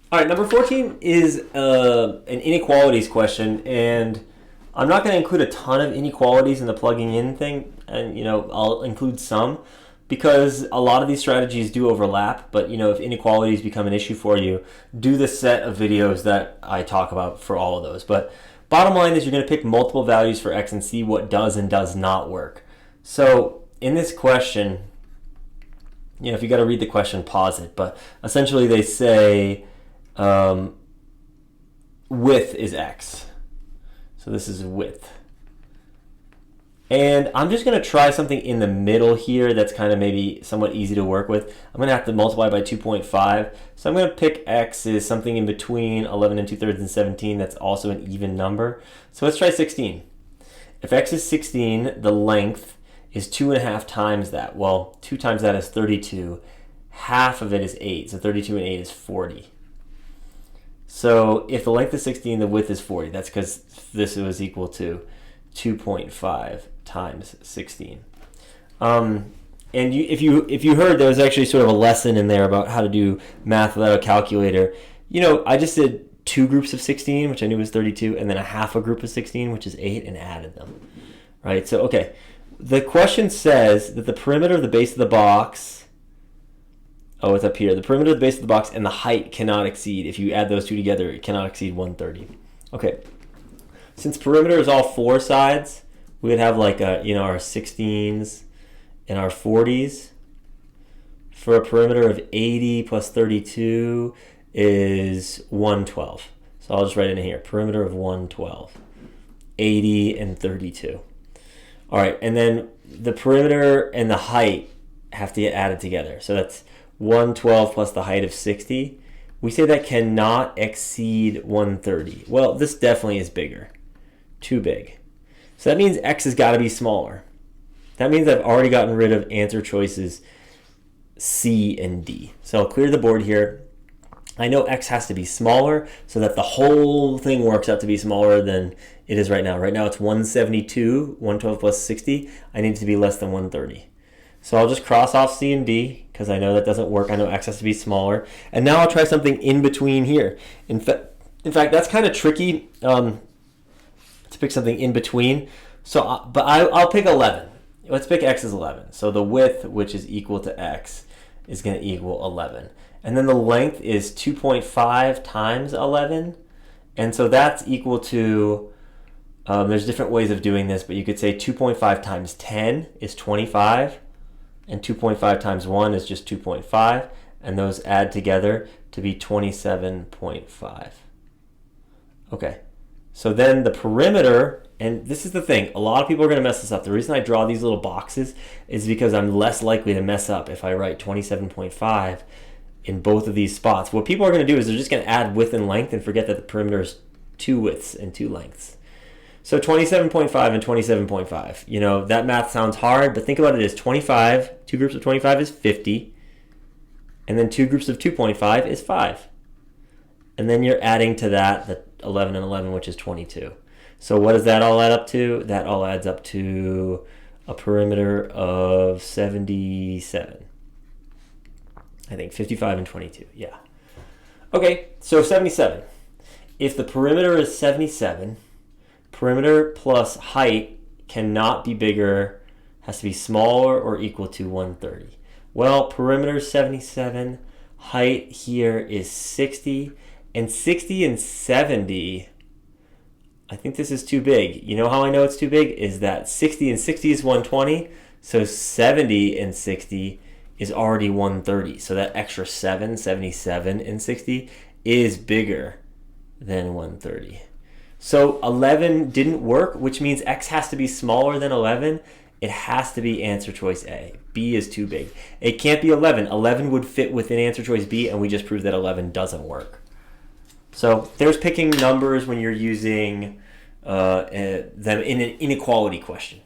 All right, number 14 is an inequalities question, and I'm not going to include a ton of inequalities in the plugging in thing, and I'll include some because a lot of these strategies do overlap. But if inequalities become an issue for you, do the set of videos that I talk about for all of those. But bottom line is you're going to pick multiple values for x and see what does and does not work. So in this question, if you got to read the question, pause it. But essentially, they say width is x. So this is width. And I'm just going to try something in the middle here that's kind of maybe somewhat easy to work with. I'm going to have to multiply by 2.5. So I'm going to pick x is something in between 11 and 2/3 and 17. That's also an even number. So let's try 16. If x is 16, the length is 2.5 times that. Well, 2 times that is 32. Half of it is 8. So 32 and 8 is 40. So if the length is 16, the width is 40. That's because this was equal to 2.5 times 16. And if you heard, there was actually sort of a lesson in there about how to do math without a calculator. I just did 2 groups of 16, which I knew was 32, and then a half a group of 16, which is 8, and added them. Right? So, okay. The question says that the perimeter of the base of the box... Oh, it's up here. The perimeter of the base of the box and the height cannot exceed. If you add those two together, it cannot exceed 130. Okay. Since perimeter is all 4 sides, we would have like our 16s and our 40s. For a perimeter of 80 plus 32 is 112. So I'll just write it in here. Perimeter of 112. 80 and 32. All right, and then the perimeter and the height have to get added together. So that's 112 plus the height of 60. We say that cannot exceed 130. Well, this definitely is bigger. Too big. So that means x has got to be smaller. That means I've already gotten rid of answer choices C and D. So I'll clear the board here. I know x has to be smaller so that the whole thing works out to be smaller than it is right now. Right now it's 172, 112 plus 60. I need it to be less than 130. So I'll just cross off C and D because I know that doesn't work. I know x has to be smaller. And now I'll try something in between here. In fact, that's kind of tricky to pick something in between. So, but I'll pick 11. Let's pick x as 11. So the width, which is equal to x, is going to equal 11. And then the length is 2.5 times 11. And so that's equal to, there's different ways of doing this, but you could say 2.5 times 10 is 25. And 2.5 times 1 is just 2.5. And those add together to be 27.5. Okay. So then the perimeter, and this is the thing, a lot of people are going to mess this up. The reason I draw these little boxes is because I'm less likely to mess up if I write 27.5 in both of these spots. What people are going to do is they're just going to add width and length and forget that the perimeter is 2 widths and 2 lengths. So 27.5 and 27.5. That math sounds hard, but think about it as 25. 2 groups of 25 is 50. And then 2 groups of 2.5 is 5. And then you're adding to that the 11 and 11, which is 22. So what does that all add up to? That all adds up to a perimeter of 77. I think 55 and 22, yeah. Okay, so 77. If the perimeter is 77, perimeter plus height cannot be bigger, has to be smaller or equal to 130. Well, perimeter is 77, height here is 60, and 60 and 70, I think this is too big. You know how I know it's too big? Is that 60 and 60 is 120, so 70 and 60 is already 130. So that extra 7, 77 and 60, is bigger than 130. So 11 didn't work, which means x has to be smaller than 11. It has to be answer choice A. B is too big. It can't be 11. 11 would fit within answer choice B, and we just proved that 11 doesn't work. So there's picking numbers when you're using them in an inequality question.